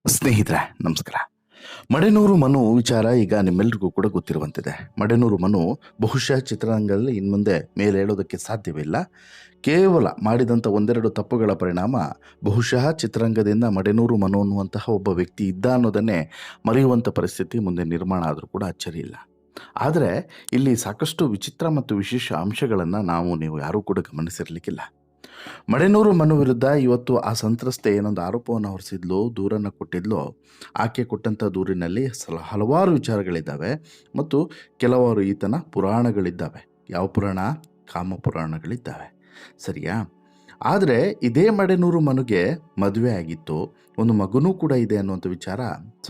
ಸ್ನೇಹಿತರೆ ನಮಸ್ಕಾರ. ಮಡೆನೂರು ಮನು ವಿಚಾರ ಈಗ ನಿಮ್ಮೆಲ್ರಿಗೂ ಕೂಡ ಗೊತ್ತಿರುವಂತಿದೆ. ಮಡೆನೂರು ಮನು ಬಹುಶಃ ಚಿತ್ರರಂಗದಲ್ಲಿ ಇನ್ಮುಂದೆ ಮೇಲೇಳೋದಕ್ಕೆ ಸಾಧ್ಯವಿಲ್ಲ. ಕೇವಲ ಮಾಡಿದಂಥ ಒಂದೆರಡು ತಪ್ಪುಗಳ ಪರಿಣಾಮ ಬಹುಶಃ ಚಿತ್ರರಂಗದಿಂದ ಮಡೆನೂರು ಮನು ಅನ್ನುವಂತಹ ಒಬ್ಬ ವ್ಯಕ್ತಿ ಇದ್ದ ಅನ್ನೋದನ್ನೇ ಮರೆಯುವಂಥ ಪರಿಸ್ಥಿತಿ ಮುಂದೆ ನಿರ್ಮಾಣ ಆದರೂ ಕೂಡ ಅಚ್ಚರಿ ಇಲ್ಲ. ಆದರೆ ಇಲ್ಲಿ ಸಾಕಷ್ಟು ವಿಚಿತ್ರ ಮತ್ತು ವಿಶೇಷ ಅಂಶಗಳನ್ನು ನೀವು ಯಾರೂ ಕೂಡ ಗಮನಿಸಿರಲಿಕ್ಕಿಲ್ಲ. ಮಡೆನೂರು ಮನು ವಿರುದ್ಧ ಇವತ್ತು ಆ ಸಂತ್ರಸ್ತೆ ಏನೊಂದು ಆರೋಪವನ್ನು ಹೊರಿಸಿದ್ಲು, ದೂರನ್ನು ಕೊಟ್ಟಿದ್ಲು. ಆಕೆ ಕೊಟ್ಟಂಥ ದೂರಿನಲ್ಲಿ ಹಲವಾರು ವಿಚಾರಗಳಿದ್ದಾವೆ ಮತ್ತು ಕೆಲವಾರು ಈತನ ಪುರಾಣಗಳಿದ್ದಾವೆ. ಯಾವ ಪುರಾಣ? ಕಾಮ ಪುರಾಣಗಳಿದ್ದಾವೆ, ಸರಿಯಾ? ಆದರೆ ಇದೇ ಮಡೆನೂರು ಮನುಗೆ ಮದುವೆ ಆಗಿತ್ತು, ಒಂದು ಮಗನೂ ಕೂಡ ಇದೆ ಅನ್ನುವಂಥ ವಿಚಾರ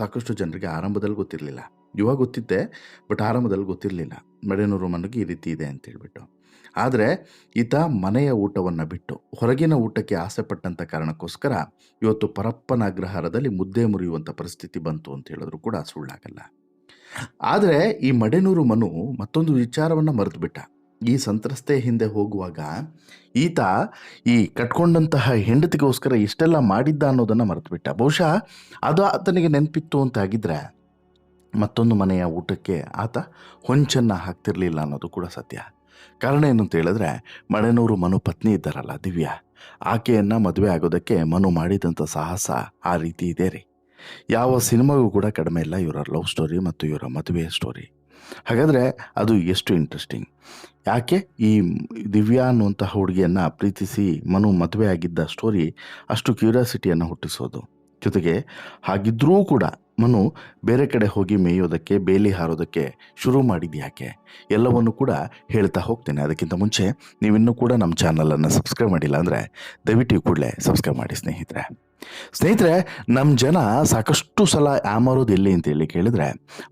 ಸಾಕಷ್ಟು ಜನರಿಗೆ ಆರಂಭದಲ್ಲಿ ಗೊತ್ತಿರಲಿಲ್ಲ. ಇವಾಗ ಗೊತ್ತಿದ್ದೆ, ಬಟ್ ಆರಂಭದಲ್ಲಿ ಗೊತ್ತಿರಲಿಲ್ಲ ಮಡೆನೂರು ಮನುಗೆ ಈ ರೀತಿ ಇದೆ ಅಂತೇಳ್ಬಿಟ್ಟು. ಆದರೆ ಈತ ಮನೆಯ ಊಟವನ್ನು ಬಿಟ್ಟು ಹೊರಗಿನ ಊಟಕ್ಕೆ ಆಸೆ ಪಟ್ಟಂಥ ಕಾರಣಕ್ಕೋಸ್ಕರ ಇವತ್ತು ಪರಪ್ಪನ ಅಗ್ರಹಾರದಲ್ಲಿ ಮುದ್ದೆ ಮುರಿಯುವಂಥ ಪರಿಸ್ಥಿತಿ ಬಂತು ಅಂತ ಹೇಳಿದ್ರು ಕೂಡ ಸುಳ್ಳಾಗಲ್ಲ. ಆದರೆ ಈ ಮಡೆನೂರು ಮನು ಮತ್ತೊಂದು ವಿಚಾರವನ್ನು ಮರೆತುಬಿಟ್ಟ. ಈ ಸಂತ್ರಸ್ತೆ ಹಿಂದೆ ಹೋಗುವಾಗ ಈತ ಈ ಕಟ್ಕೊಂಡಂತಹ ಹೆಂಡತಿಗೋಸ್ಕರ ಇಷ್ಟೆಲ್ಲ ಮಾಡಿದ್ದ ಅನ್ನೋದನ್ನು ಮರೆತುಬಿಟ್ಟ. ಬಹುಶಃ ಅದು ಆತನಿಗೆ ನೆನಪಿತ್ತು ಅಂತಾಗಿದ್ದರೆ ಮತ್ತೊಂದು ಮನೆಯ ಊಟಕ್ಕೆ ಆತ ಹೊಂಚನ್ನು ಹಾಕ್ತಿರ್ಲಿಲ್ಲ ಅನ್ನೋದು ಕೂಡ ಸತ್ಯ. ಕಾರಣ ಏನು ಅಂತ ಹೇಳಿದ್ರೆ, ಮಡೆನೂರು ಮನು ಪತ್ನಿ ಇದ್ದಾರಲ್ಲ ದಿವ್ಯಾ, ಆಕೆಯನ್ನು ಮದುವೆ ಆಗೋದಕ್ಕೆ ಮನು ಮಾಡಿದಂಥ ಸಾಹಸ ಆ ರೀತಿ ಇದೆ ರೀ. ಯಾವ ಸಿನಿಮಾಗೂ ಕೂಡ ಕಡಿಮೆ ಇಲ್ಲ ಇವರ ಲವ್ ಸ್ಟೋರಿ ಮತ್ತು ಇವರ ಮದುವೆಯ ಸ್ಟೋರಿ. ಹಾಗಾದರೆ ಅದು ಎಷ್ಟು ಇಂಟ್ರೆಸ್ಟಿಂಗ್. ಯಾಕೆ ಈ ದಿವ್ಯಾ ಅನ್ನುವಂತಹ ಹುಡುಗಿಯನ್ನು ಪ್ರೀತಿಸಿ ಮನು ಮದುವೆ ಆಗಿದ್ದ ಸ್ಟೋರಿ ಅಷ್ಟು ಕ್ಯೂರಿಯಾಸಿಟಿಯನ್ನು ಹುಟ್ಟಿಸೋದು. ಜೊತೆಗೆ ಹಾಗಿದ್ರೂ ಕೂಡ ಮನು ಬೇರೆ ಕಡೆ ಹೋಗಿ ಮೇಯೋದಕ್ಕೆ, ಬೇಲಿ ಹಾರೋದಕ್ಕೆ ಶುರು ಮಾಡಿದ್ದು ಯಾಕೆ, ಎಲ್ಲವನ್ನು ಕೂಡ ಹೇಳ್ತಾ ಹೋಗ್ತೇನೆ. ಅದಕ್ಕಿಂತ ಮುಂಚೆ ನೀವಿನ್ನೂ ಕೂಡ ನಮ್ಮ ಚಾನಲನ್ನು ಸಬ್ಸ್ಕ್ರೈಬ್ ಮಾಡಿಲ್ಲ ಅಂದರೆ ದಯವಿಟ್ಟು ಕೂಡಲೇ ಸಬ್ಸ್ಕ್ರೈಬ್ ಮಾಡಿ ಸ್ನೇಹಿತರೆ. ನಮ್ಮ ಜನ ಸಾಕಷ್ಟು ಸಲ ಯಾಮಾರೋದು ಎಲ್ಲಿ ಅಂತೇಳಿ ಕೇಳಿದ್ರೆ,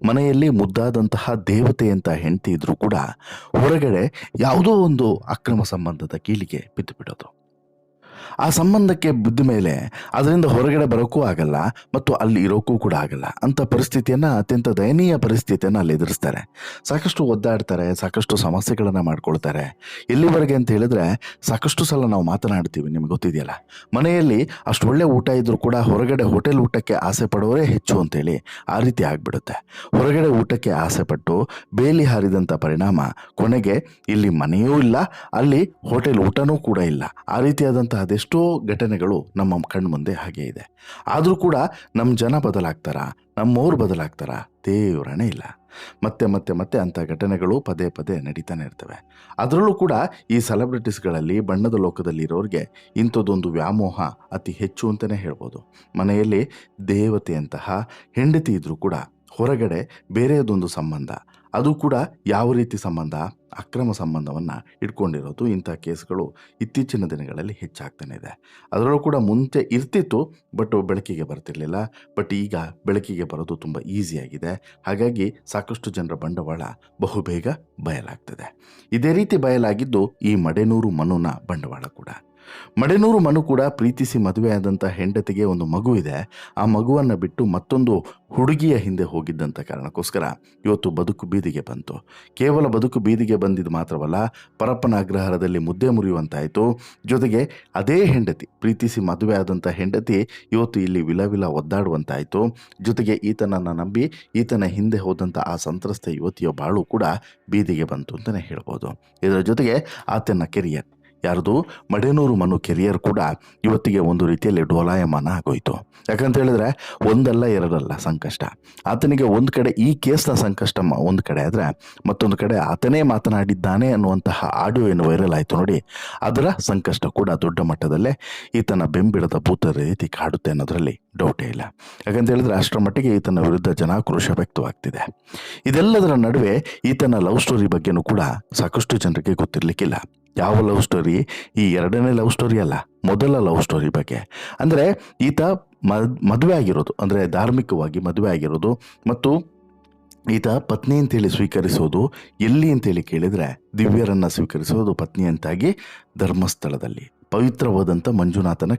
ಮನೆಯಲ್ಲಿ ಮುದ್ದಾದಂತಹ ದೇವತೆ ಅಂತ ಹೆಂಡತಿ ಇದ್ರೂ ಕೂಡ ಹೊರಗಡೆ ಯಾವುದೋ ಒಂದು ಅಕ್ರಮ ಸಂಬಂಧದ ಕೀಲಿಗೆ ಬಿದ್ದು ಬಿಡೋದು. ಆ ಸಂಬಂಧಕ್ಕೆ ಬಿದ್ದ ಮೇಲೆ ಅದರಿಂದ ಹೊರಗಡೆ ಬರೋಕ್ಕೂ ಆಗಲ್ಲ ಮತ್ತು ಅಲ್ಲಿ ಇರೋಕ್ಕೂ ಕೂಡ ಆಗಲ್ಲ ಅಂತ ಪರಿಸ್ಥಿತಿಯನ್ನು, ಅತ್ಯಂತ ದಯನೀಯ ಪರಿಸ್ಥಿತಿಯನ್ನು ಅಲ್ಲಿ ಎದುರಿಸ್ತಾರೆ. ಸಾಕಷ್ಟು ಒದ್ದಾಡ್ತಾರೆ, ಸಾಕಷ್ಟು ಸಮಸ್ಯೆಗಳನ್ನು ಮಾಡ್ಕೊಳ್ತಾರೆ. ಎಲ್ಲಿವರೆಗೆ ಅಂತ ಹೇಳಿದ್ರೆ, ಸಾಕಷ್ಟು ಸಲ ನಾವು ಮಾತನಾಡ್ತೀವಿ, ನಿಮ್ಗೆ ಗೊತ್ತಿದೆಯಲ್ಲ, ಮನೆಯಲ್ಲಿ ಅಷ್ಟು ಒಳ್ಳೆ ಊಟ ಇದ್ರೂ ಕೂಡ ಹೊರಗಡೆ ಹೋಟೆಲ್ ಊಟಕ್ಕೆ ಆಸೆ ಪಡೋರೇ ಹೆಚ್ಚು ಅಂತೇಳಿ ಆ ರೀತಿ ಆಗಿಬಿಡುತ್ತೆ. ಹೊರಗಡೆ ಊಟಕ್ಕೆ ಆಸೆ ಪಟ್ಟು ಬೇಲಿ ಹಾರಿದಂಥ ಪರಿಣಾಮ ಕೊನೆಗೆ ಇಲ್ಲಿ ಮನೆಯೂ ಇಲ್ಲ, ಅಲ್ಲಿ ಹೋಟೆಲ್ ಊಟನೂ ಕೂಡ ಇಲ್ಲ. ಆ ರೀತಿಯಾದಂತಹ ಅದೆಷ್ಟೋ ಘಟನೆಗಳು ನಮ್ಮ ಕಣ್ಣು ಮುಂದೆ ಹಾಗೆ ಇದೆ. ಆದರೂ ಕೂಡ ನಮ್ಮ ಜನ ಬದಲಾಗ್ತಾರಾ, ನಮ್ಮವ್ರು ಬದಲಾಗ್ತಾರಾ? ದೇವರಣೆ ಇಲ್ಲ. ಮತ್ತೆ ಮತ್ತೆ ಮತ್ತೆ ಅಂಥ ಘಟನೆಗಳು ಪದೇ ಪದೇ ನಡೀತಾನೆ ಇರ್ತವೆ. ಅದರಲ್ಲೂ ಕೂಡ ಈ ಸೆಲೆಬ್ರಿಟೀಸ್ಗಳಲ್ಲಿ, ಬಣ್ಣದ ಲೋಕದಲ್ಲಿ ಇರೋರಿಗೆ ಇಂಥದ್ದೊಂದು ವ್ಯಾಮೋಹ ಅತಿ ಹೆಚ್ಚು ಅಂತಲೇ ಹೇಳ್ಬೋದು. ಮನೆಯಲ್ಲಿ ದೇವತೆಯಂತಹ ಹೆಂಡತಿ ಇದ್ರೂ ಕೂಡ ಹೊರಗಡೆ ಬೇರೆಯದೊಂದು ಸಂಬಂಧ, ಅದು ಕೂಡ ಯಾವ ರೀತಿ ಸಂಬಂಧ? ಅಕ್ರಮ ಸಂಬಂಧವನ್ನು ಇಟ್ಕೊಂಡಿರೋದು. ಇಂಥ ಕೇಸ್ಗಳು ಇತ್ತೀಚಿನ ದಿನಗಳಲ್ಲಿ ಹೆಚ್ಚಾಗ್ತಾನೆ ಇದೆ. ಅದರಲ್ಲೂ ಕೂಡ ಮುಂಚೆ ಇರ್ತಿತ್ತು, ಬಟ್ ಬೆಳಕಿಗೆ ಬರ್ತಿರ್ಲಿಲ್ಲ. ಬಟ್ ಈಗ ಬೆಳಕಿಗೆ ಬರೋದು ತುಂಬ ಈಸಿಯಾಗಿದೆ. ಹಾಗಾಗಿ ಸಾಕಷ್ಟು ಜನರ ಬಂಡವಾಳ ಬಹುಬೇಗ ಬಯಲಾಗ್ತದೆ. ಇದೇ ರೀತಿ ಬಯಲಾಗಿದ್ದು ಈ ಮಡೆನೂರು ಮನುನ ಬಂಡವಾಳ ಕೂಡ. ಮಡೆನೂರು ಮನು ಕೂಡ ಪ್ರೀತಿಸಿ ಮದುವೆಯಾದಂಥ ಹೆಂಡತಿಗೆ ಒಂದು ಮಗು ಇದೆ. ಆ ಮಗುವನ್ನು ಬಿಟ್ಟು ಮತ್ತೊಂದು ಹುಡುಗಿಯ ಹಿಂದೆ ಹೋಗಿದ್ದಂಥ ಕಾರಣಕ್ಕೋಸ್ಕರ ಇವತ್ತು ಬದುಕು ಬೀದಿಗೆ ಬಂತು. ಕೇವಲ ಬದುಕು ಬೀದಿಗೆ ಬಂದಿದ್ದು ಮಾತ್ರವಲ್ಲ, ಪರಪ್ಪನ ಅಗ್ರಹಾರದಲ್ಲಿ ಮುದ್ದೆ ಮುರಿಯುವಂತಾಯಿತು. ಜೊತೆಗೆ ಅದೇ ಹೆಂಡತಿ, ಪ್ರೀತಿಸಿ ಮದುವೆ ಆದಂಥ ಹೆಂಡತಿ ಇವತ್ತು ಇಲ್ಲಿ ವಿಲವಿಲ ಒದ್ದಾಡುವಂತಾಯಿತು. ಜೊತೆಗೆ ಈತನನ್ನು ನಂಬಿ ಈತನ ಹಿಂದೆ ಹೋದಂಥ ಆ ಸಂತ್ರಸ್ತ ಯುವತಿಯ ಬಾಳು ಕೂಡ ಬೀದಿಗೆ ಬಂತು ಅಂತಲೇ ಹೇಳ್ಬೋದು. ಇದರ ಜೊತೆಗೆ ಆತನ ಕೆರಿಯರ್, ಯಾರ್ದು? ಮಡೆನೂರು ಮನು ಕೆರಿಯರ್ ಕೂಡ ಇವತ್ತಿಗೆ ಒಂದು ರೀತಿಯಲ್ಲಿ ಡೋಲಾಯಮಾನ ಆಗೋಯ್ತು. ಯಾಕಂತ ಹೇಳಿದ್ರೆ ಒಂದಲ್ಲ ಎರಡಲ್ಲ ಸಂಕಷ್ಟ. ಆತನಿಗೆ ಒಂದು ಕಡೆ ಈ ಕೇಸ್ನ ಸಂಕಷ್ಟ ಒಂದು ಕಡೆ ಆದರೆ, ಮತ್ತೊಂದು ಕಡೆ ಆತನೇ ಮಾತನಾಡಿದ್ದಾನೆ ಅನ್ನುವಂತಹ ಆಡಿಯೋ ಏನು ವೈರಲ್ ಆಯಿತು ನೋಡಿ, ಅದರ ಸಂಕಷ್ಟ ಕೂಡ ದೊಡ್ಡ ಮಟ್ಟದಲ್ಲೇ ಈತನ ಬೆಂಬಿಡದ ಭೂತ ರೀತಿ ಕಾಡುತ್ತೆ ಅನ್ನೋದರಲ್ಲಿ ಡೌಟೇ ಇಲ್ಲ. ಯಾಕಂತ ಹೇಳಿದ್ರೆ ಅಷ್ಟರ ಮಟ್ಟಿಗೆ ಈತನ ವಿರುದ್ಧ ಜನಾಕ್ರೋಶ ವ್ಯಕ್ತವಾಗ್ತಿದೆ. ಇದೆಲ್ಲದರ ನಡುವೆ ಈತನ ಲವ್ ಸ್ಟೋರಿ ಬಗ್ಗೆನೂ ಕೂಡ ಸಾಕಷ್ಟು ಜನರಿಗೆ ಗೊತ್ತಿರಲಿಕ್ಕಿಲ್ಲ. ಯಾವ ಲವ್ ಸ್ಟೋರಿ? ಈ ಎರಡನೇ ಲವ್ ಸ್ಟೋರಿ ಅಲ್ಲ, ಮೊದಲ ಲವ್ ಸ್ಟೋರಿ ಬಗ್ಗೆ. ಅಂದರೆ ಈತ ಮದುವೆ ಆಗಿರೋದು, ಅಂದರೆ ಧಾರ್ಮಿಕವಾಗಿ ಮದುವೆ ಆಗಿರೋದು ಮತ್ತು ಈತ ಪತ್ನಿ ಅಂತೇಳಿ ಸ್ವೀಕರಿಸೋದು ಎಲ್ಲಿ ಅಂತೇಳಿ ಕೇಳಿದರೆ, ದಿವ್ಯರನ್ನು ಸ್ವೀಕರಿಸೋದು ಪತ್ನಿ ಅಂತಾಗಿ ಧರ್ಮಸ್ಥಳದಲ್ಲಿ, ಪವಿತ್ರವಾದಂಥ ಮಂಜುನಾಥನ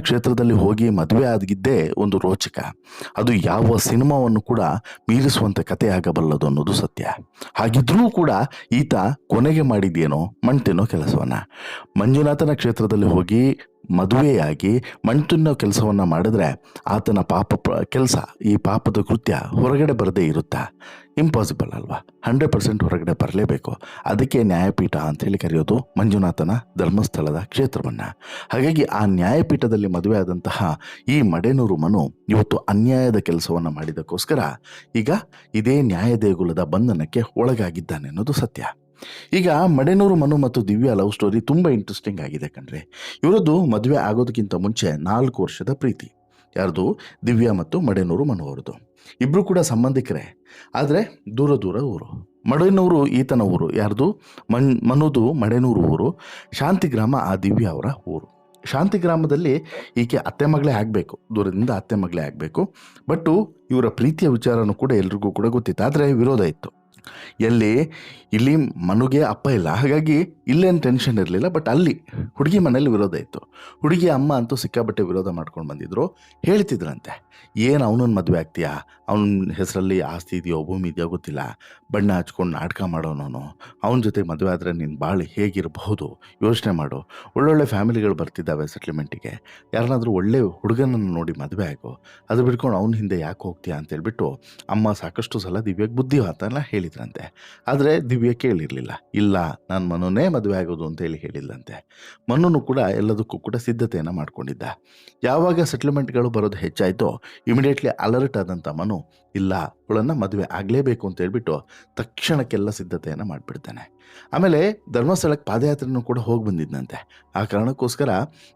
ಕ್ಷೇತ್ರದಲ್ಲಿ ಹೋಗಿ ಮದುವೆ ಆಗಿದ್ದೇ ಒಂದು ರೋಚಕ. ಅದು ಯಾವ ಸಿನಿಮಾವನ್ನು ಕೂಡ ಮೀರಿಸುವಂಥ ಕತೆ ಆಗಬಲ್ಲದು ಅನ್ನೋದು ಸತ್ಯ. ಹಾಗಿದ್ರೂ ಕೂಡ ಈತ ಕೊನೆಗೆ ಮಾಡಿದ್ದೇನೋ ಮಂಟೇನೋ ಕೆಲಸವನ್ನು. ಮಂಜುನಾಥನ ಕ್ಷೇತ್ರದಲ್ಲಿ ಹೋಗಿ ಮದುವೆಯಾಗಿ ಮಣ್ಣು ತಿನ್ನೋ ಕೆಲಸವನ್ನು ಮಾಡಿದ್ರೆ ಆತನ ಕೆಲಸ, ಈ ಪಾಪದ ಕೃತ್ಯ ಹೊರಗಡೆ ಬರದೇ ಇರುತ್ತಾ? ಇಂಪಾಸಿಬಲ್ ಅಲ್ವಾ? 100% ಹೊರಗಡೆ ಬರಲೇಬೇಕು. ಅದಕ್ಕೆ ನ್ಯಾಯಪೀಠ ಅಂತೇಳಿ ಕರೆಯೋದು ಮಂಜುನಾಥನ ಧರ್ಮಸ್ಥಳದ ಕ್ಷೇತ್ರವನ್ನು. ಹಾಗಾಗಿ ಆ ನ್ಯಾಯಪೀಠದಲ್ಲಿ ಮದುವೆ ಆದಂತಹ ಈ ಮಡೆನೂರು ಮನು ಇವತ್ತು ಅನ್ಯಾಯದ ಕೆಲಸವನ್ನು ಮಾಡಿದ್ದಕ್ಕೋಸ್ಕರ ಈಗ ಇದೇ ನ್ಯಾಯ ದೇಗುಲದ ಬಂಧನಕ್ಕೆ ಒಳಗಾಗಿದ್ದಾನೆ ಅನ್ನೋದು ಸತ್ಯ. ಈಗ ಮಡೆನೂರು ಮನು ಮತ್ತು ದಿವ್ಯಾ ಲವ್ ಸ್ಟೋರಿ ತುಂಬ ಇಂಟ್ರೆಸ್ಟಿಂಗ್ ಆಗಿದೆ ಕಣ್ರಿ. ಇವರದ್ದು ಮದುವೆ ಆಗೋದಕ್ಕಿಂತ ಮುಂಚೆ 4 ವರ್ಷದ ಪ್ರೀತಿ. ಯಾರ್ದು? ದಿವ್ಯಾ ಮತ್ತು ಮಡೆನೂರು ಮನು ಅವರದು. ಇಬ್ಬರು ಕೂಡ ಸಂಬಂಧಿಕರೇ, ಆದರೆ ದೂರ ದೂರ ಊರು. ಮಡೆನೂರು ಈತನ ಊರು, ಯಾರ್ದು? ಮನುದು ಮಡೆನೂರು ಊರು. ಶಾಂತಿಗ್ರಾಮ ಆ ದಿವ್ಯಾ ಅವರ ಊರು. ಶಾಂತಿಗ್ರಾಮದಲ್ಲಿ ಈಕೆ ಅತ್ತೆ ಮಗಳೇ ಆಗಬೇಕು, ದೂರದಿಂದ ಅತ್ತೆ ಮಗಳೇ ಆಗಬೇಕು. ಬಟ್ಟು ಇವರ ಪ್ರೀತಿಯ ವಿಚಾರನೂ ಕೂಡ ಎಲ್ರಿಗೂ ಕೂಡ ಗೊತ್ತಿತ್ತು, ಆದರೆ ವಿರೋಧ ಇತ್ತು. ಇಲ್ಲಿ ಮನುಗೆ ಅಪ್ಪ ಇಲ್ಲ, ಹಾಗಾಗಿ ಇಲ್ಲೇನು ಟೆನ್ಷನ್ ಇರಲಿಲ್ಲ. ಬಟ್ ಅಲ್ಲಿ ಹುಡುಗಿ ಮನೇಲಿ ವಿರೋಧ ಇತ್ತು. ಹುಡುಗಿ ಅಮ್ಮ ಅಂತೂ ಸಿಕ್ಕಾಬಟ್ಟೆ ವಿರೋಧ ಮಾಡ್ಕೊಂಡು ಬಂದಿದ್ರು. ಹೇಳ್ತಿದ್ರಂತೆ, ಏನು ಅವನನ್ನು ಮದುವೆ ಆಗ್ತೀಯಾ? ಅವನ ಹೆಸರಲ್ಲಿ ಆಸ್ತಿ ಇದೆಯೋ ಭೂಮಿ ಇದೆಯೋ ಗೊತ್ತಿಲ್ಲ, ಬಣ್ಣ ಹಚ್ಕೊಂಡು ನಾಟಕ ಮಾಡೋನವನು, ಅವನ ಜೊತೆ ಮದುವೆ ಆದರೆ ನಿನ್ನ ಬಾಳು ಹೇಗಿರಬಹುದು ಯೋಚನೆ ಮಾಡು. ಒಳ್ಳೊಳ್ಳೆ ಫ್ಯಾಮಿಲಿಗಳು ಬರ್ತಿದ್ದಾವೆ ಸೆಟ್ಲ್ಮೆಂಟಿಗೆ, ಯಾರನ್ನಾದರೂ ಒಳ್ಳೆ ಹುಡುಗನನ್ನು ನೋಡಿ ಮದುವೆ ಆಗು, ಅದು ಬಿಟ್ಕೊಂಡು ಅವನ ಹಿಂದೆ ಯಾಕೆ ಹೋಗ್ತೀಯಾ ಅಂತೇಳ್ಬಿಟ್ಟು ಅಮ್ಮ ಸಾಕಷ್ಟು ಸಲ ದಿವ್ಯಾಗೆ ಬುದ್ಧಿವಾತನ ಹೇಳಿದ್ರಂತೆ. ಆದರೆ ದಿವ್ಯ ಕೇಳಿರಲಿಲ್ಲ. ಇಲ್ಲ, ನಾನು ಮನುನೇ ಮದುವೆ ಆಗೋದು ಅಂತೇಳಿ ಹೇಳಿಲ್ಲಂತೆ. ಮನುನು ಕೂಡ ಎಲ್ಲದಕ್ಕೂ ಕೂಡ ಸಿದ್ಧತೆಯನ್ನು ಮಾಡ್ಕೊಂಡಿದ್ದ. ಯಾವಾಗ ಸೆಟ್ಲ್ಮೆಂಟ್ಗಳು ಬರೋದು ಹೆಚ್ಚಾಯಿತೋ ಇಮಿಡಿಯೇಟ್ಲಿ ಅಲರ್ಟ್ ಆದಂಥ ಮನು, ಇಲ್ಲ ಅವಳನ್ನು ಮದುವೆ ಆಗಲೇಬೇಕು ಅಂತ ಹೇಳ್ಬಿಟ್ಟು ತಕ್ಷಣಕ್ಕೆಲ್ಲ ಸಿದ್ಧತೆಯನ್ನು ಮಾಡಿಬಿಡ್ತಾನೆ. ಆಮೇಲೆ ಧರ್ಮಸ್ಥಳಕ್ಕೆ ಪಾದಯಾತ್ರೆನೂ ಕೂಡ ಹೋಗಿ ಬಂದಿದ್ದಂತೆ. ಆ ಕಾರಣಕ್ಕೋಸ್ಕರ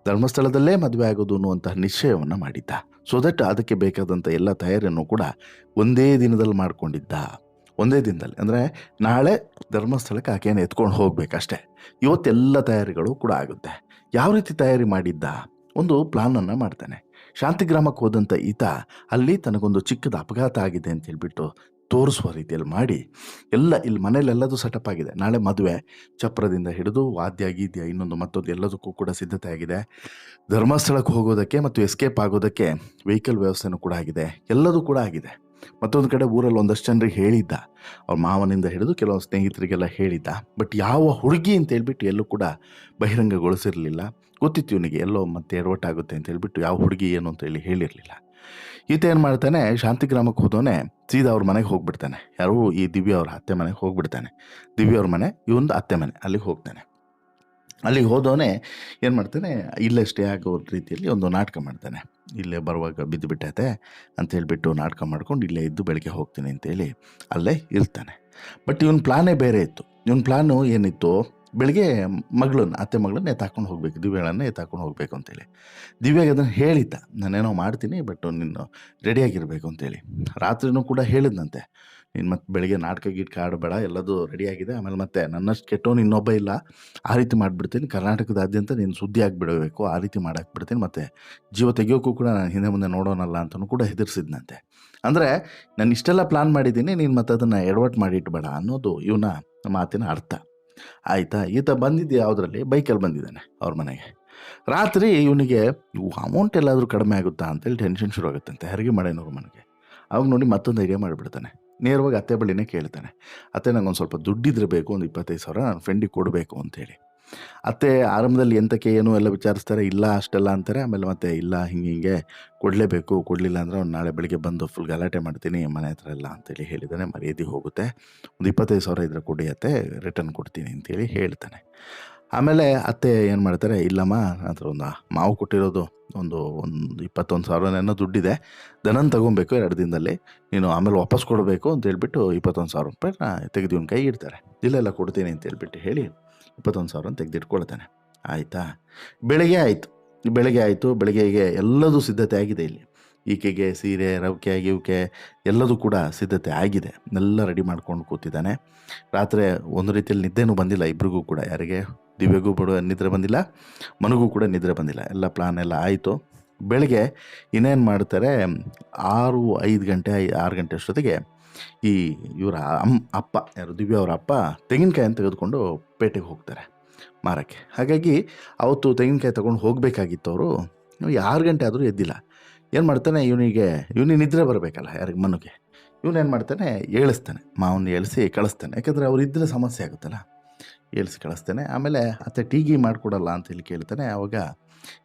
ಧರ್ಮಸ್ಥಳದಲ್ಲೇ ಮದುವೆ ಆಗೋದು ಅನ್ನುವಂತಹ ನಿಶ್ಚಯವನ್ನು ಮಾಡಿದ್ದ. ಸೊ ದಟ್ ಅದಕ್ಕೆ ಬೇಕಾದಂಥ ಎಲ್ಲ ತಯಾರಿಯನ್ನು ಕೂಡ ಒಂದೇ ದಿನದಲ್ಲಿ ಮಾಡಿಕೊಂಡಿದ್ದ. ಒಂದೇ ದಿನದಲ್ಲಿ ಅಂದರೆ ನಾಳೆ ಧರ್ಮಸ್ಥಳಕ್ಕೆ ಆಕೆಯನ್ನು ಎತ್ಕೊಂಡು ಹೋಗ್ಬೇಕಷ್ಟೆ. ಇವತ್ತೆಲ್ಲ ತಯಾರಿಗಳು ಕೂಡ ಆಗುತ್ತೆ. ಯಾವ ರೀತಿ ತಯಾರಿ ಮಾಡಿದ್ದ? ಒಂದು ಪ್ಲಾನನ್ನು ಮಾಡ್ತಾನೆ. ಶಾಂತಿಗ್ರಾಮಕ್ಕೆ ಹೋದಂಥ ಈತ ಅಲ್ಲಿ ತನಗೊಂದು ಚಿಕ್ಕದ ಅಪಘಾತ ಆಗಿದೆ ಅಂತ ಹೇಳ್ಬಿಟ್ಟು ತೋರಿಸುವ ರೀತಿಯಲ್ಲಿ ಮಾಡಿ ಇಲ್ಲಿ ಮನೇಲೆಲ್ಲದೂ ಸೆಟಪ್ ಆಗಿದೆ. ನಾಳೆ ಮದುವೆ, ಚಪ್ರದಿಂದ ಹಿಡಿದು ವಾದ್ಯ ಗೀದ್ಯ ಇನ್ನೊಂದು ಮತ್ತೊಂದು ಎಲ್ಲದಕ್ಕೂ ಕೂಡ ಸಿದ್ಧತೆ ಆಗಿದೆ. ಧರ್ಮಸ್ಥಳಕ್ಕೆ ಹೋಗೋದಕ್ಕೆ ಮತ್ತು ಎಸ್ಕೇಪ್ ಆಗೋದಕ್ಕೆ ವೆಹಿಕಲ್ ವ್ಯವಸ್ಥೆನೂ ಕೂಡ ಆಗಿದೆ. ಎಲ್ಲದೂ ಕೂಡ ಆಗಿದೆ. ಮತ್ತೊಂದು ಕಡೆ ಊರಲ್ಲಿ ಒಂದಷ್ಟು ಜನರಿಗೆ ಹೇಳಿದ್ದ, ಅವ್ರ ಮಾವನಿಂದ ಹಿಡಿದು ಕೆಲವು ಸ್ನೇಹಿತರಿಗೆಲ್ಲ ಹೇಳಿದ್ದ. ಬಟ್ ಯಾವ ಹುಡುಗಿ ಅಂತ ಹೇಳ್ಬಿಟ್ಟು ಎಲ್ಲೂ ಕೂಡ ಬಹಿರಂಗಗೊಳಿಸಿರಲಿಲ್ಲ. ಗೊತ್ತಿತ್ತು ಇವನಿಗೆ ಎಲ್ಲೋ ಮತ್ತೆ ಎಡವಟ್ಟಾಗುತ್ತೆ ಅಂತ ಹೇಳ್ಬಿಟ್ಟು ಯಾವ ಹುಡುಗಿ ಏನು ಅಂತ ಹೇಳಿರಲಿಲ್ಲ. ಈತ ಏನು ಮಾಡ್ತಾನೆ, ಶಾಂತಿಗ್ರಾಮಕ್ಕೆ ಹೋದವನೇ ಸೀದಾ ಅವ್ರ ಮನೆಗೆ ಹೋಗ್ಬಿಡ್ತಾನೆ. ಯಾರು? ಈ ದಿವ್ಯಾ ಅವ್ರ ಅತ್ತೆ ಮನೆಗೆ ಹೋಗ್ಬಿಡ್ತಾನೆ. ದಿವ್ಯಾ ಅವ್ರ ಮನೆ, ಇವೊಂದು ಅತ್ತೆ ಮನೆ, ಅಲ್ಲಿಗೆ ಹೋಗ್ತಾನೆ. ಅಲ್ಲಿಗೆ ಹೋದವನೇ ಏನು ಮಾಡ್ತಾನೆ, ಇಲ್ಲೇ ಸ್ಟೇ ಆಗೋ ರೀತಿಯಲ್ಲಿ ಒಂದು ನಾಟಕ ಮಾಡ್ತಾನೆ. ಇಲ್ಲೇ ಬರುವಾಗ ಬಿದ್ದು ಬಿಟ್ಟೈತೆ ಅಂತ ಹೇಳ್ಬಿಟ್ಟು ನಾಟಕ ಮಾಡ್ಕೊಂಡು ಇಲ್ಲೇ ಇದ್ದು ಬೆಳಗ್ಗೆ ಹೋಗ್ತೀನಿ ಅಂತೇಳಿ ಅಲ್ಲೇ ಇರ್ತಾನೆ. ಬಟ್ ಇವನ ಪ್ಲಾನೇ ಬೇರೆ ಇತ್ತು. ಇವನ ಪ್ಲಾನು ಏನಿತ್ತು, ಬೆಳಗ್ಗೆ ಅತ್ತೆ ಮಗಳನ್ನ ಎತ್ತಾಕೊಂಡು ಹೋಗಬೇಕು, ದಿವ್ಯಗಳನ್ನು ಎತ್ತಾಕೊಂಡು ಹೋಗಬೇಕು ಅಂತೇಳಿ. ದಿವ್ಯಾಗೆ ಅದನ್ನು ಹೇಳಿದ್ದ, ನಾನೇನೋ ಮಾಡ್ತೀನಿ ಬಟ್ ನೀನು ರೆಡಿಯಾಗಿರಬೇಕು ಅಂತೇಳಿ. ರಾತ್ರಿನೂ ಕೂಡ ಹೇಳಿದ್ನಂತೆ, ನೀನು ಮತ್ತೆ ಬೆಳಗ್ಗೆ ನಾಟಕ ಗೀಟಕ ಆಡಬೇಡ, ಎಲ್ಲದೂ ರೆಡಿಯಾಗಿದೆ. ಆಮೇಲೆ ಮತ್ತೆ ನನ್ನಷ್ಟು ಕೆಟ್ಟವನು ಇನ್ನೊಬ್ಬ ಇಲ್ಲ, ಆ ರೀತಿ ಮಾಡಿಬಿಡ್ತೀನಿ, ಕರ್ನಾಟಕದಾದ್ಯಂತ ನೀನು ಸುದ್ದಿ ಆಗಿಬಿಡಬೇಕು, ಆ ರೀತಿ ಮಾಡಾಕ್ಬಿಡ್ತೀನಿ, ಮತ್ತು ಜೀವ ತೆಗಿಯೋಕ್ಕೂ ಕೂಡ ನಾನು ಹಿಂದೆ ಮುಂದೆ ನೋಡೋನಲ್ಲ ಅಂತಲೂ ಕೂಡ ಹೆದರ್ಸಿದ್ನಂತೆ. ಅಂದರೆ ನಾನು ಇಷ್ಟೆಲ್ಲ ಪ್ಲಾನ್ ಮಾಡಿದ್ದೀನಿ, ನೀನು ಮತ್ತೆ ಅದನ್ನು ಎಡವಟ್ಟು ಮಾಡಿಟ್ಬೇಡ ಅನ್ನೋದು ಇವನ ಮಾತಿನ ಅರ್ಥ. ಆಯಿತಾ? ಈತ ಬಂದಿದ್ದು ಯಾವುದರಲ್ಲಿ? ಬೈಕಲ್ಲಿ ಬಂದಿದ್ದಾನೆ ಅವ್ರ ಮನೆಗೆ. ರಾತ್ರಿ ಇವನಿಗೆ ಅಮೌಂಟ್ ಎಲ್ಲಾದರೂ ಕಡಿಮೆ ಆಗುತ್ತಾ ಅಂತೇಳಿ ಟೆನ್ಷನ್ ಶುರು ಆಗುತ್ತಂತೆ. ಹೆರಿಗೆ ಮಡೆನವ್ರ ಮನೆಗೆ ಅವಾಗ ನೋಡಿ ಮತ್ತೊಂದು ಐಡಿಯಾ ಮಾಡಿಬಿಡ್ತಾನೆ. ನೇರವಾಗಿ ಅತ್ತೆ ಬಳಿನೇ ಕೇಳ್ತಾನೆ, ಅತ್ತೆ ನಂಗೊಂದು ಸ್ವಲ್ಪ ದುಡ್ಡಿದ್ರೆ ಬೇಕು, ಒಂದು 25,000 ನನ್ನ ಫ್ರೆಂಡಿಗೆ ಕೊಡಬೇಕು ಅಂತೇಳಿ. ಅತ್ತೆ ಆರಂಭದಲ್ಲಿ ಎಂತಕ್ಕೆ ಏನು ಎಲ್ಲ ವಿಚಾರಿಸ್ತಾರೆ, ಇಲ್ಲ ಅಷ್ಟೆಲ್ಲ ಅಂತಾರೆ. ಆಮೇಲೆ ಮತ್ತೆ ಇಲ್ಲ ಹಿಂಗೆ ಕೊಡಲೇಬೇಕು, ಕೊಡಲಿಲ್ಲ ಅಂದರೆ ಅವ್ನು ನಾಳೆ ಬೆಳಿಗ್ಗೆ ಬಂದು ಫುಲ್ ಗಲಾಟೆ ಮಾಡ್ತೀನಿ ಮನೆ ಹತ್ರ ಎಲ್ಲ ಅಂತೇಳಿ ಹೇಳಿದ್ದಾನೆ. ಮರ್ಯಾದೆ ಹೋಗುತ್ತೆ, ಒಂದು 25,000 ಇದ್ರೆ ಕೊಡಿ ಅತ್ತೆ, ರಿಟರ್ನ್ ಕೊಡ್ತೀನಿ ಅಂತೇಳಿ ಹೇಳ್ತಾನೆ. ಆಮೇಲೆ ಅತ್ತೆ ಏನು ಮಾಡ್ತಾರೆ, ಇಲ್ಲಮ್ಮ ನನ್ನ ಹತ್ರ ಒಂದು ಮಾವು ಕೊಟ್ಟಿರೋದು ಒಂದು 21,000 ದುಡ್ಡಿದೆ, ದನನ ತೊಗೊಬೇಕು 2 ದಿನದಲ್ಲಿ, ನೀನು ಆಮೇಲೆ ವಾಪಸ್ ಕೊಡಬೇಕು ಅಂತ ಹೇಳ್ಬಿಟ್ಟು 21,000 ರೂಪಾಯಿನ ತೆಗೆದು ಇವನ ಕೈ ಇಡ್ತಾರೆ. ಇಲ್ಲ ಕೊಡ್ತೀನಿ ಅಂತ ಹೇಳ್ಬಿಟ್ಟು ಹೇಳಿ 21,000 ತೆಗೆದಿಟ್ಕೊಳ್ತಾನೆ. ಆಯಿತಾ? ಬೆಳಗ್ಗೆ ಆಯಿತು. ಬೆಳಗ್ಗೆಗೆ ಎಲ್ಲದೂ ಸಿದ್ಧತೆ ಆಗಿದೆ. ಇಲ್ಲಿ ಈಕೆಗೆ ಸೀರೆ, ರವಿಕೆ ಗಿವ್ಕೆ ಎಲ್ಲದೂ ಕೂಡ ಸಿದ್ಧತೆ ಆಗಿದೆ. ಎಲ್ಲ ರೆಡಿ ಮಾಡ್ಕೊಂಡು ಕೂತಿದ್ದಾನೆ. ರಾತ್ರಿ ಒಂದು ರೀತಿಯಲ್ಲಿ ನಿದ್ದೆನೂ ಬಂದಿಲ್ಲ ಇಬ್ರಿಗೂ ಕೂಡ. ಯಾರಿಗೆ? ದಿವ್ಯಗೂ ನಿದ್ರೆ ಬಂದಿಲ್ಲ, ಮನಗೂ ಕೂಡ ನಿದ್ರೆ ಬಂದಿಲ್ಲ. ಎಲ್ಲ ಪ್ಲಾನ್ ಎಲ್ಲ ಆಯಿತು. ಬೆಳಗ್ಗೆ ಇನ್ನೇನು ಮಾಡ್ತಾರೆ, 6 ಗಂಟೆ ಅಷ್ಟೊತ್ತಿಗೆ ಈ ಇವರ ಅಪ್ಪ, ಯಾರು ದಿವ್ಯಾ ಅವರ ಅಪ್ಪ, ತೆಂಗಿನಕಾಯನ್ನು ತೆಗೆದುಕೊಂಡು ಪೇಟೆಗೆ ಹೋಗ್ತಾರೆ ಮಾರಕ್ಕೆ. ಹಾಗಾಗಿ ಅವತ್ತು ತೆಂಗಿನಕಾಯಿ ತೊಗೊಂಡು ಹೋಗಬೇಕಾಗಿತ್ತು ಅವರು. 6 ಗಂಟೆ ಆದರೂ ಎದ್ದಿಲ್ಲ. ಏನು ಮಾಡ್ತಾನೆ, ಇವನಿಗೆ ನಿದ್ರೆ ಬರಬೇಕಲ್ಲ, ಯಾರಿಗೆ? ಮನುಗೆ. ಇವನೇನು ಮಾಡ್ತಾನೆ, ಏಳಿಸ್ತಾನೆ, ಮಾವನ್ನ ಏಳಿಸಿ ಕಳಿಸ್ತಾನೆ. ಯಾಕಂದರೆ ಅವರಿದ್ದರೆ ಸಮಸ್ಯೆ ಆಗುತ್ತಲ್ಲ, ಏಳಿಸಿ ಕಳಿಸ್ತಾನೆ. ಆಮೇಲೆ ಅತ್ತೆ ಟೀಗಿ ಮಾಡಿಕೊಡಲ್ಲ ಅಂತೇಳಿ ಕೇಳ್ತಾನೆ. ಆವಾಗ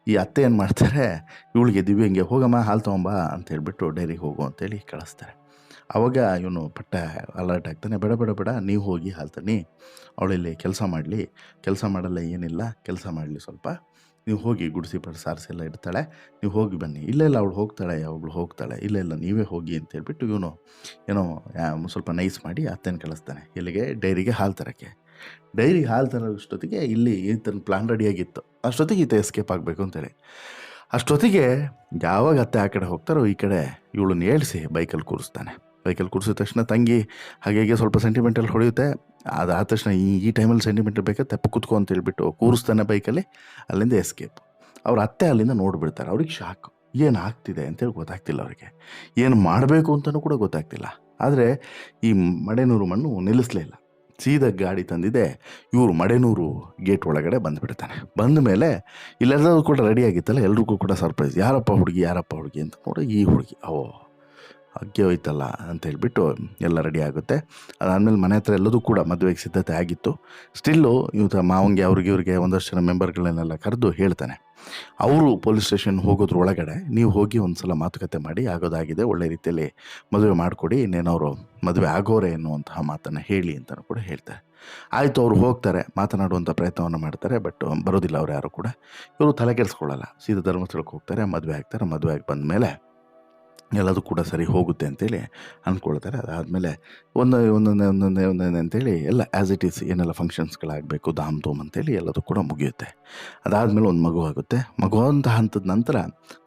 ಈ ಅತ್ತೆ ಏನು ಮಾಡ್ತಾರೆ, ಇವಳಿಗೆ ದಿವ್ಯಂಗೆ ಹೋಗಮ್ಮ ಹಾಲು ತೊಗೊಂಬಾ ಅಂತ ಹೇಳ್ಬಿಟ್ಟು ಡೈರಿಗೆ ಹೋಗು ಅಂತೇಳಿ ಕಳಿಸ್ತಾರೆ. ಆವಾಗ ಇವನು ಪಟ್ಟ ಅಲರ್ಟ್ ಆಗ್ತಾನೆ, ಬೇಡ ಬೇಡ ಬೇಡ ನೀವು ಹೋಗಿ ಹಾಲು ತನ್ನಿ, ಅವಳಿಲ್ಲಿ ಕೆಲಸ ಮಾಡಲಿ, ಕೆಲಸ ಮಾಡಲ್ಲ ಏನಿಲ್ಲ, ಕೆಲಸ ಮಾಡಲಿ ಸ್ವಲ್ಪ, ನೀವು ಹೋಗಿ ಗುಡಿಸಿ ಸಾರಿಸಿ ಎಲ್ಲ ಇಡ್ತಾಳೆ, ನೀವು ಹೋಗಿ ಬನ್ನಿ. ಇಲ್ಲ ಇಲ್ಲ ಅವಳು ಹೋಗ್ತಾಳೆ, ಅವಳು ಹೋಗ್ತಾಳೆ, ಇಲ್ಲ ಇಲ್ಲ ನೀವೇ ಹೋಗಿ ಅಂತ ಹೇಳ್ಬಿಟ್ಟು ಇವನು ಏನೋ ಸ್ವಲ್ಪ ನೈಸ್ ಮಾಡಿ ಅತ್ತೆನ ಕಳಿಸ್ತಾನೆ. ಇಲ್ಲಿಗೆ ಡೈರಿಗೆ ಹಾಲು ತರೋಕ್ಕೆ. ಡೈರಿಗೆ ಹಾಲು ತರೋಷ್ಟೊತ್ತಿಗೆ ಇಲ್ಲಿ ಈತನ ಪ್ಲಾನ್ ರೆಡಿಯಾಗಿತ್ತು, ಅಷ್ಟೊತ್ತಿಗೆ ಈತ ಎಸ್ಕೇಪ್ ಆಗಬೇಕು ಅಂತೇಳಿ. ಅಷ್ಟೊತ್ತಿಗೆ ಯಾವಾಗ ಅತ್ತೆ ಆ ಕಡೆ ಹೋಗ್ತಾರೋ ಈ ಕಡೆ ಇವಳನ್ನ ಏಳಿಸಿ ಬೈಕಲ್ಲಿ ಕೂರಿಸ್ತಾನೆ. ಬೈಕಲ್ಲಿ ಕೂರಿಸಿದ ತಕ್ಷಣ ತಂಗಿ ಹಾಗೆ ಸ್ವಲ್ಪ ಸೆಂಟಿಮೆಂಟಲ್ ಹೊಡೆಯುತ್ತೆ. ಅದಾದ ತಕ್ಷಣ ಈ ಟೈಮಲ್ಲಿ ಸೆಂಟಿಮೆಂಟಲ್ ಬೇಕಾ ತೆಪ್ಪ ಕೂತ್ಕೊ ಅಂತ ಹೇಳ್ಬಿಟ್ಟು ಕೂರಿಸ್ತಾನೆ ಬೈಕಲ್ಲಿ. ಅಲ್ಲಿಂದ ಎಸ್ಕೇಪ್. ಅವ್ರ ಅತ್ತೆ ಅಲ್ಲಿಂದ ನೋಡಿಬಿಡ್ತಾರೆ. ಅವ್ರಿಗೆ ಶಾಕು, ಏನು ಆಗ್ತಿದೆ ಅಂತೇಳಿ ಗೊತ್ತಾಗ್ತಿಲ್ಲ ಅವರಿಗೆ, ಏನು ಮಾಡಬೇಕು ಅಂತಲೂ ಕೂಡ ಗೊತ್ತಾಗ್ತಿಲ್ಲ. ಆದರೆ ಈ ಮಡೆನೂರು ಮಣ್ಣು ನಿಲ್ಲಿಸಲೇ ಇಲ್ಲ, ಸೀದಾ ಗಾಡಿ ತಂದಿದೆ. ಇವರು ಮಡೆನೂರು ಗೇಟ್ ಒಳಗಡೆ ಬಂದುಬಿಡ್ತಾನೆ. ಬಂದ ಮೇಲೆ ಇಲ್ಲೆಲ್ಲರೂ ಕೂಡ ರೆಡಿ ಆಗಿತ್ತಲ್ಲ, ಎಲ್ರಿಗೂ ಕೂಡ ಸರ್ಪ್ರೈಸ್, ಯಾರಪ್ಪ ಹುಡುಗಿ ಅಂತ ನೋಡಿ, ಈ ಹುಡುಗಿ ಅಗ್ಗೆ ಹೋಯ್ತಲ್ಲ ಅಂತ ಹೇಳ್ಬಿಟ್ಟು ಎಲ್ಲ ರೆಡಿ ಆಗುತ್ತೆ. ಅದಾದಮೇಲೆ ಮನೆ ಹತ್ರ ಎಲ್ಲದೂ ಕೂಡ ಮದುವೆಗೆ ಸಿದ್ಧತೆ ಆಗಿತ್ತು. ಸ್ಟಿಲ್ಲು ಇವತ್ತು ಮಾವಂಗೆ ಇವ್ರಿಗೆ ಒಂದಷ್ಟು ಜನ ಮೆಂಬರ್ಗಳನ್ನೆಲ್ಲ ಕರೆದು ಹೇಳ್ತಾನೆ, ಅವರು ಪೊಲೀಸ್ ಸ್ಟೇಷನ್ ಹೋಗೋದ್ರ ಒಳಗಡೆ ನೀವು ಹೋಗಿ ಒಂದು ಸಲ ಮಾತುಕತೆ ಮಾಡಿ, ಆಗೋದಾಗಿದೆ, ಒಳ್ಳೆ ರೀತಿಯಲ್ಲಿ ಮದುವೆ ಮಾಡಿಕೊಡಿ, ಇನ್ನೇನವರು ಮದುವೆ ಆಗೋರೆ ಎನ್ನುವಂತಹ ಮಾತನ್ನು ಹೇಳಿ ಅಂತಲೂ ಕೂಡ ಹೇಳ್ತಾರೆ. ಆಯಿತು, ಅವರು ಹೋಗ್ತಾರೆ, ಮಾತನಾಡುವಂಥ ಪ್ರಯತ್ನವನ್ನು ಮಾಡ್ತಾರೆ. ಬಟ್ ಬರೋದಿಲ್ಲ ಅವ್ರು ಯಾರು ಕೂಡ. ಇವರು ತಲೆ ಕೆಡಿಸ್ಕೊಳ್ಳಲ್ಲ, ಸೀದಾ ಧರ್ಮಸ್ಥಳಕ್ಕೆ ಹೋಗ್ತಾರೆ, ಮದುವೆ ಆಗ್ತಾರೆ. ಮದುವೆ ಆಗಿ ಬಂದಮೇಲೆ ಎಲ್ಲದೂ ಕೂಡ ಸರಿ ಹೋಗುತ್ತೆ ಅಂತೇಳಿ ಅಂದ್ಕೊಳ್ತಾರೆ. ಅದಾದಮೇಲೆ ಒಂದೊಂದೇ ಅಂತೇಳಿ ಎಲ್ಲ ಆ್ಯಸ್ ಇಟ್ ಈಸ್ ಏನೆಲ್ಲ ಫಂಕ್ಷನ್ಸ್ಗಳಾಗಬೇಕು ಧಾಮ್ ಧೂಮ್ ಅಂತೇಳಿ ಎಲ್ಲದೂ ಕೂಡ ಮುಗಿಯುತ್ತೆ. ಅದಾದಮೇಲೆ ಒಂದು ಮಗು ಆಗುತ್ತೆ. ಮಗು ಅಂತ ಹಂತದ ನಂತರ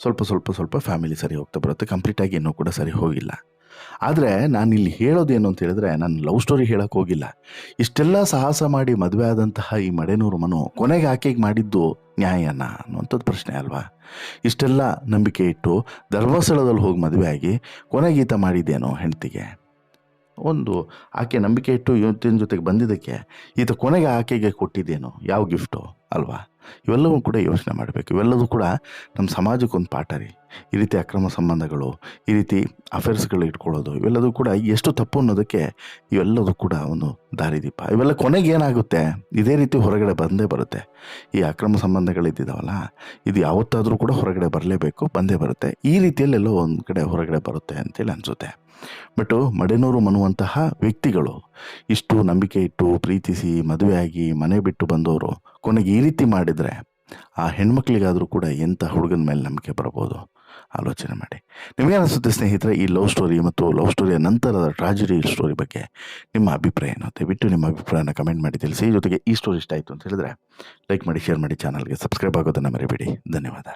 ಸ್ವಲ್ಪ ಫ್ಯಾಮಿಲಿ ಸರಿ ಹೋಗ್ತಾ ಬರುತ್ತೆ. ಕಂಪ್ಲೀಟಾಗಿ ಇನ್ನೂ ಕೂಡ ಸರಿ ಹೋಗಿಲ್ಲ. ಆದರೆ ನಾನಿಲ್ಲಿ ಹೇಳೋದೇನು ಅಂತ ಹೇಳಿದ್ರೆ, ನಾನು ಲವ್ ಸ್ಟೋರಿ ಹೇಳೋಕ್ಕೆ ಹೋಗಿಲ್ಲ. ಇಷ್ಟೆಲ್ಲ ಸಾಹಸ ಮಾಡಿ ಮದುವೆ ಆದಂತಹ ಈ ಮಡೆನೂರು ಮನು ಕೊನೆಗೆ ಆಕೆಗೆ ಮಾಡಿದ್ದು ನ್ಯಾಯನ ಅನ್ನುವಂಥದ್ದು ಪ್ರಶ್ನೆ ಅಲ್ವಾ? ಇಷ್ಟೆಲ್ಲ ನಂಬಿಕೆ ಇಟ್ಟು ಧರ್ಮಸ್ಥಳದಲ್ಲಿ ಹೋಗಿ ಮದುವೆ ಆಗಿ ಕೊನೆಗೆ ಈತ ಮಾಡಿದ್ದೇನೋ ಹೆಂಡತಿಗೆ. ಒಂದು ಆಕೆ ನಂಬಿಕೆ ಇಟ್ಟು ಇವತ್ತಿನ ಜೊತೆಗೆ ಬಂದಿದ್ದಕ್ಕೆ ಈತ ಕೊನೆಗೆ ಆಕೆಗೆ ಕೊಟ್ಟಿದ್ದೇನೋ ಯಾವ ಗಿಫ್ಟು ಅಲ್ವಾ? ಇವೆಲ್ಲವೂ ಕೂಡ ಯೋಚನೆ ಮಾಡಬೇಕು. ಇವೆಲ್ಲವೂ ಕೂಡ ನಮ್ಮ ಸಮಾಜಕ್ಕೊಂದು ಪಾಠ ರೀ. ಈ ರೀತಿ ಅಕ್ರಮ ಸಂಬಂಧಗಳು, ಈ ರೀತಿ ಅಫೇರ್ಸ್ಗಳು ಇಟ್ಕೊಳ್ಳೋದು, ಇವೆಲ್ಲದೂ ಕೂಡ ಎಷ್ಟು ತಪ್ಪು ಅನ್ನೋದಕ್ಕೆ ಇವೆಲ್ಲದೂ ಕೂಡ ಒಂದು ದಾರಿದೀಪ. ಇವೆಲ್ಲ ಕೊನೆಗೆ ಏನಾಗುತ್ತೆ, ಇದೇ ರೀತಿ ಹೊರಗಡೆ ಬಂದೇ ಬರುತ್ತೆ. ಈ ಅಕ್ರಮ ಸಂಬಂಧಗಳಿದ್ದಾವಲ್ಲ, ಇದು ಯಾವತ್ತಾದರೂ ಕೂಡ ಹೊರಗಡೆ ಬರಲೇಬೇಕು, ಬಂದೇ ಬರುತ್ತೆ. ಈ ರೀತಿಯಲ್ಲಿ ಎಲ್ಲೋ ಒಂದು ಕಡೆ ಹೊರಗಡೆ ಬರುತ್ತೆ ಅಂತೇಳಿ ಅನಿಸುತ್ತೆ. ಬಟ್ ಮಡೆನೂರು ಮನುವಂತಹ ವ್ಯಕ್ತಿಗಳು ಇಷ್ಟು ನಂಬಿಕೆ ಇಟ್ಟು ಪ್ರೀತಿಸಿ ಮದುವೆಯಾಗಿ ಮನೆ ಬಿಟ್ಟು ಬಂದವರು ಕೊನೆಗೆ ಈ ರೀತಿ ಮಾಡಿದರೆ ಆ ಹೆಣ್ಮಕ್ಳಿಗಾದರೂ ಕೂಡ ಎಂಥ ಹುಡುಗನ ಮೇಲೆ ನಂಬಿಕೆ ಬರ್ಬೋದು? ಆಲೋಚನೆ ಮಾಡಿ. ನಿಮಗೆ ಅನಿಸುತ್ತೆ ಸ್ನೇಹಿತರೆ, ಈ ಲವ್ ಸ್ಟೋರಿ ಮತ್ತು ಲವ್ ಸ್ಟೋರಿಯ ನಂತರದ ಟ್ರಾಜಿಡಿ ಸ್ಟೋರಿ ಬಗ್ಗೆ ನಿಮ್ಮ ಅಭಿಪ್ರಾಯ ಏನು? ದಯವಿಟ್ಟು ನಿಮ್ಮ ಅಭಿಪ್ರಾಯನ ಕಮೆಂಟ್ ಮಾಡಿ ತಿಳಿಸಿ. ಜೊತೆಗೆ ಈ ಸ್ಟೋರಿ ಇಷ್ಟ ಆಯಿತು ಅಂತ ಹೇಳಿದ್ರೆ ಲೈಕ್ ಮಾಡಿ, ಶೇರ್ ಮಾಡಿ, ಚಾನಲ್ಗೆ ಸಬ್ಸ್ಕ್ರೈಬ್ ಆಗೋದನ್ನು ಮರಿಬೇಡಿ. ಧನ್ಯವಾದ.